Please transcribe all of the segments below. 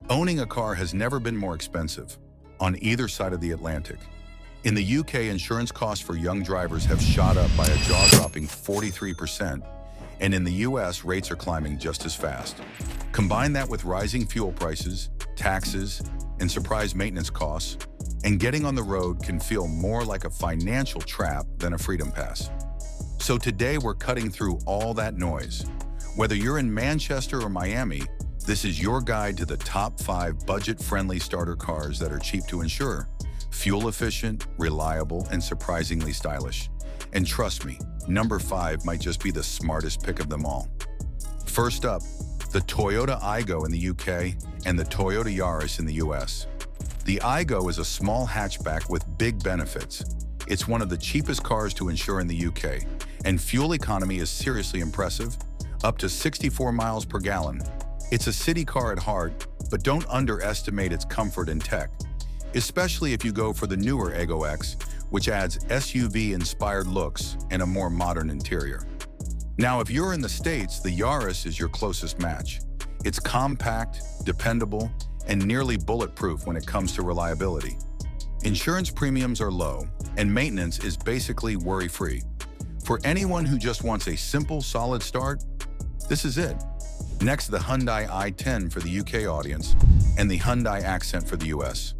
Owning a car has never been more expensive, on either side of the Atlantic. In the UK, insurance costs for young drivers have shot up by a jaw-dropping 43%, and in the US, rates are climbing just as fast. Combine that with rising fuel prices, taxes, and surprise maintenance costs, and getting on the road can feel more like a financial trap than a freedom pass. So today we're cutting through all that noise. Whether you're in Manchester or Miami, this is your guide to the top 5 budget-friendly starter cars that are cheap to insure, fuel-efficient, reliable, and surprisingly stylish. And trust me, number 5 might just be the smartest pick of them all. First up, the Toyota Aygo in the UK and the Toyota Yaris in the US. The Aygo is a small hatchback with big benefits. It's one of the cheapest cars to insure in the UK, and fuel economy is seriously impressive, up to 64 miles per gallon. It's a city car at heart, but don't underestimate its comfort and tech, especially if you go for the newer Aygo X, which adds SUV-inspired looks and a more modern interior. Now, if you're in the States, the Yaris is your closest match. It's compact, dependable, and nearly bulletproof when it comes to reliability. Insurance premiums are low, and maintenance is basically worry-free. For anyone who just wants a simple, solid start, this is it. Next, the Hyundai i10 for the UK audience and the Hyundai Accent for the US.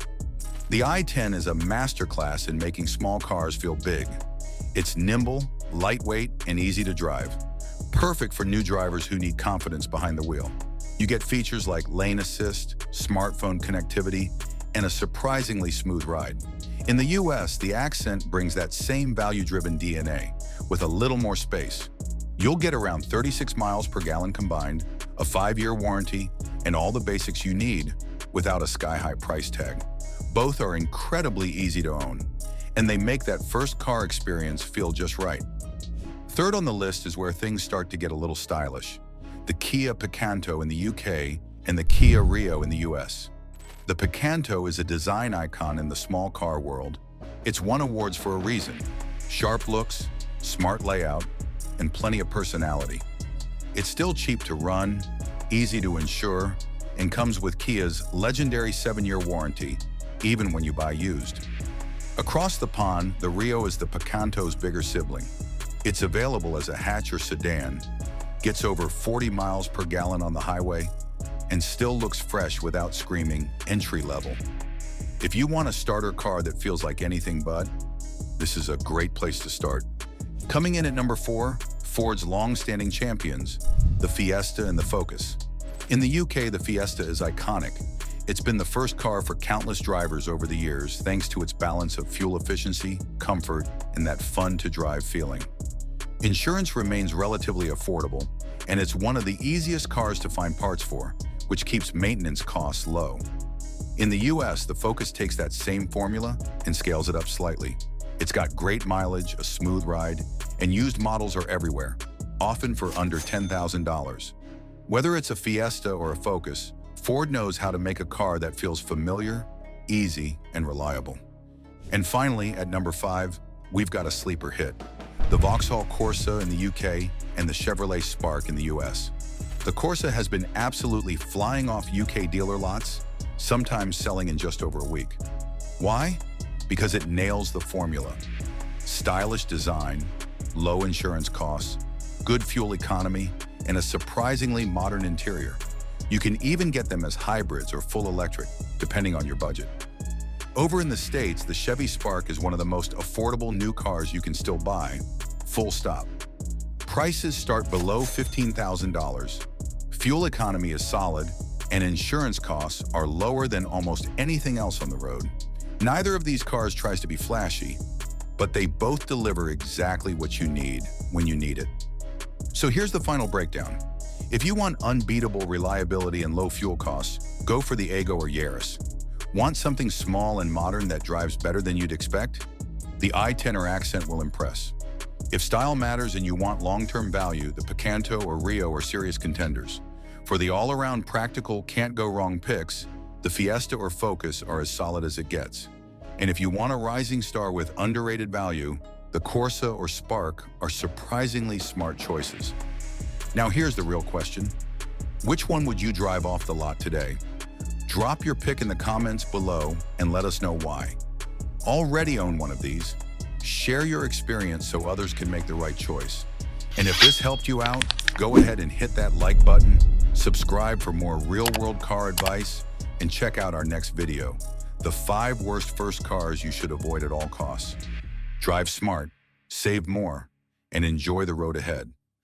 The i10 is a masterclass in making small cars feel big. It's nimble, lightweight, and easy to drive. Perfect for new drivers who need confidence behind the wheel. You get features like lane assist, smartphone connectivity, and a surprisingly smooth ride. In the US, the Accent brings that same value-driven DNA with a little more space. You'll get around 36 miles per gallon combined, a 5-year warranty, and all the basics you need without a sky-high price tag. Both are incredibly easy to own, and they make that first car experience feel just right. Third on the list is where things start to get a little stylish. The Kia Picanto in the UK and the Kia Rio in the US. The Picanto is a design icon in the small car world. It's won awards for a reason. Sharp looks, smart layout, and plenty of personality. It's still cheap to run, easy to insure, and comes with Kia's legendary 7-year warranty, even when you buy used. Across the pond, the Rio is the Picanto's bigger sibling. It's available as a hatch or sedan, gets over 40 miles per gallon on the highway, and still looks fresh without screaming entry level. If you want a starter car that feels like anything but, this is a great place to start. Coming in at number 4, Ford's long-standing champions, the Fiesta and the Focus. In the UK, the Fiesta is iconic. It's been the first car for countless drivers over the years, thanks to its balance of fuel efficiency, comfort, and that fun-to-drive feeling. Insurance remains relatively affordable, and it's one of the easiest cars to find parts for, which keeps maintenance costs low. In the US, the Focus takes that same formula and scales it up slightly. It's got great mileage, a smooth ride, and used models are everywhere, often for under $10,000. Whether it's a Fiesta or a Focus, Ford knows how to make a car that feels familiar, easy, and reliable. And finally, at number 5, we've got a sleeper hit, the Vauxhall Corsa in the UK and the Chevrolet Spark in the US. The Corsa has been absolutely flying off UK dealer lots, sometimes selling in just over a week. Why? Because it nails the formula. Stylish design, low insurance costs, good fuel economy, and a surprisingly modern interior. You can even get them as hybrids or full electric, depending on your budget. Over in the States, the Chevy Spark is one of the most affordable new cars you can still buy, full stop. Prices start below $15,000. Fuel economy is solid, and insurance costs are lower than almost anything else on the road. Neither of these cars tries to be flashy, but they both deliver exactly what you need when you need it. So here's the final breakdown. If you want unbeatable reliability and low fuel costs, go for the Aygo or Yaris. Want something small and modern that drives better than you'd expect? The i10 or Accent will impress. If style matters and you want long-term value, the Picanto or Rio are serious contenders. For the all-around practical, can't-go-wrong picks, the Fiesta or Focus are as solid as it gets. And if you want a rising star with underrated value, the Corsa or Spark are surprisingly smart choices. Now here's the real question. Which one would you drive off the lot today? Drop your pick in the comments below and let us know why. Already own one of these? Share your experience so others can make the right choice. And if this helped you out, go ahead and hit that like button, subscribe for more real-world car advice, and check out our next video, the 5 worst first cars you should avoid at all costs. Drive smart, save more, and enjoy the road ahead.